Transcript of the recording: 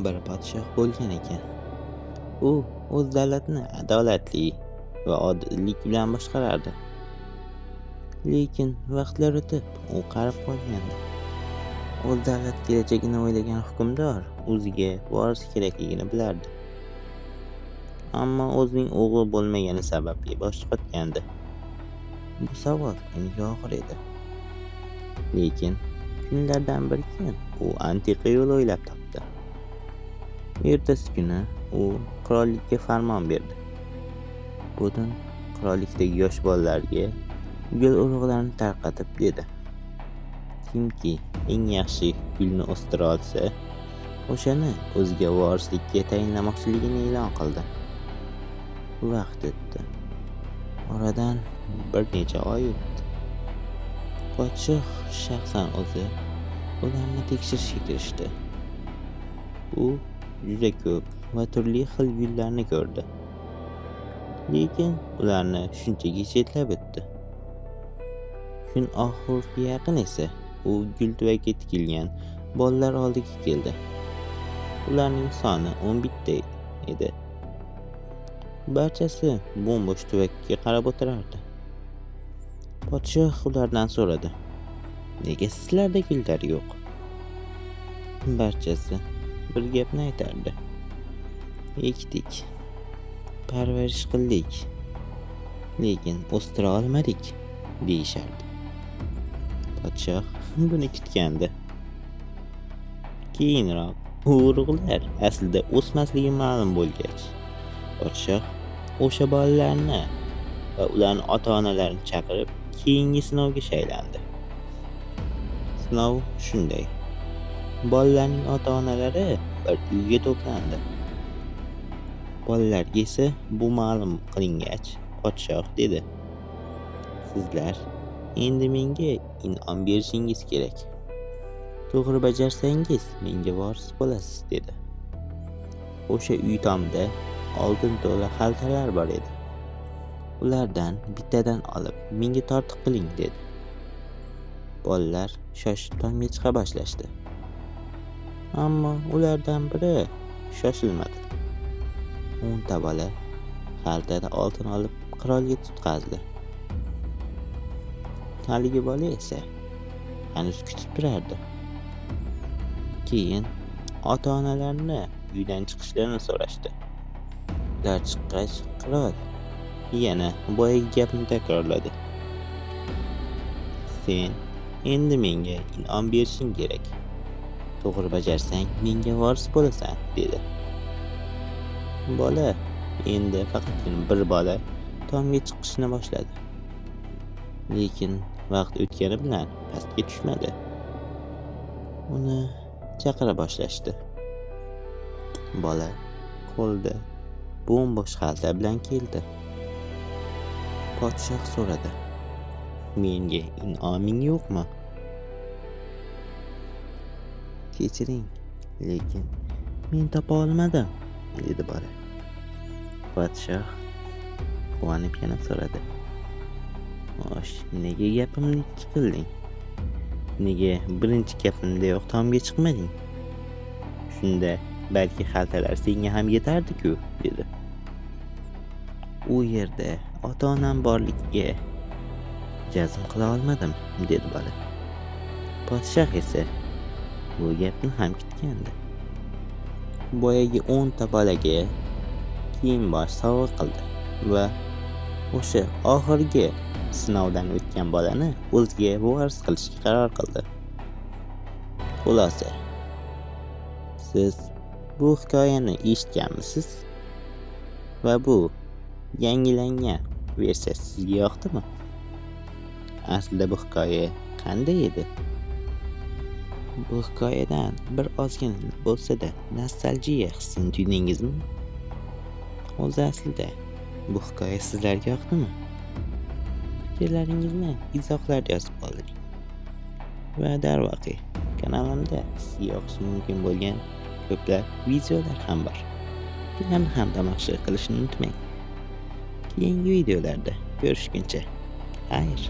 bir podshoh bo'lgan ekan. U o'z davlatini adolatli va odillik bilan boshqarardi. Lekin vaqtlar o'tib u qarib qolgandi. O'z davlat kelajagini o'ylagan hukmdor o'ziga voris kerakligini bilardi. Ammo o'zining o'g'li bo'lmagani sababli bosh qotgandi. Bu savol unga og'ir edi. Lekin kunlardan bir kun u antiqa yo'l o'ylab topdi. Ertasi kuni u qirollikka farmon berdi. Butun qirollikdagi yosh bolalarga gul urug'larini tarqatib dedi: kimki eng yaxshi gulni o'stira olsa, o'shani o'ziga vorislikka tayinlamoqchiligini e'lon qildi. Vaqt o'tdi. Oradan bir necha oy o'tdi. Podshoh shaxsan o'zi ularni tekshirishga kirishdi. U juda ko'p va turli xil gullarni ko'rdi. Lekin ularni shunchaki chetlab o'tdi. Kun oxiriga yaqin esa u gultuvakka tikilgan bolalar oldiga keldi. Ularning soni 11 ta edi. Barchasi bo'm-bo'sh tuvakka qarab o'tirardi. Podshoh ulardan so'radi: nega sizlarda gullar yo'q? Barchasi bir gapni aytardi: ekdik, parvarish qildik, lekin o'stira olmadik deyishardi. Podshoh buni kutgandi. Keyinroq u urug'lar aslida o'smasligi ma'lum bo'lgach, podshoh o'sha bolalarni va ularning ota-onalarini chaqirib keyingi sinovga shaylandi. Sinov shunday: bolalarning ota-onalari bir uyga to'plandi. Bolalarga esa bu ma'lum qilingach, podshoh dedi: sizlar endi menga in'om berishingiz kerak. To'g'ri bajarsangiz menga voris bo'lasiz dedi. O'sha uy tomida oltin to'la xaltalar bor edi. Ulardan bittadan olib menga tortiq qiling dedi. Bolalar shoshib tomga chiqa boshlashdi. Ammo ulardan biri shoshilmadi. 10 ta bola xaltada oltin olib qirolga tutqazdi. Haligi bola esa hanuz kutib turardi. Keyin ota-onalarini uydan chiqishlarini so'rashdi. Ular chiqqach, qirol yana boyagi gapni takrorladi: sen endi menga in'om berishing kerak. To'g'ri bajarsang menga voris bo'lasan dedi. Bola endi faqatgina bir bola tomga chiqishni boshladi. Lekin vaqt o'tgani bilan pastga tushmadi. Uni chaqira boshlashdi. Bola qo'lida bo'm-bo'sh xalta bilan keldi. Podshoh so'radi: menga in'oming yo'qmi? Kechiring, lekin men topa olmadim dedi bola. Podshoh quvonib yana so'radi: xo'sh, nega gapimni ikki qilding? Nega birinchi gapimdayoq tomga chiqmading? Shunda balki xaltalar senga ham yetardi-ku dedi. U yerda ota-onam borligiga jazm qila olmadim dedi bola. Podshoh esa bu gapni ham kutgandi. Boyagi 10 ta bolaga kiyim-bosh sovg'a qildi va o'sha oxirgi sinovdan o'tgan bolani o'ziga voris qilishga qaror qildi. Xulosa: siz bu hikoyani eshitganmisiz? Va bu yangilangan versiya sizga yoqdimi? Aslida bu hikoya qanday edi? Bu hikoyadan bir ozgina bo'lsa-da nostalgiya hissini tuydingizmi? O'zi aslida bu hikoya sizlarga yoqdimi? Fikrlaringizni izohlarda yozib qoldiring. Va darvoqe, kanalimda sizga yoqishi mumkin bo'lgan ko'plab videolar ham bor. Ularni ham tomosha qilishni unutmang. Keyingi videolarda ko'rishguncha xayr.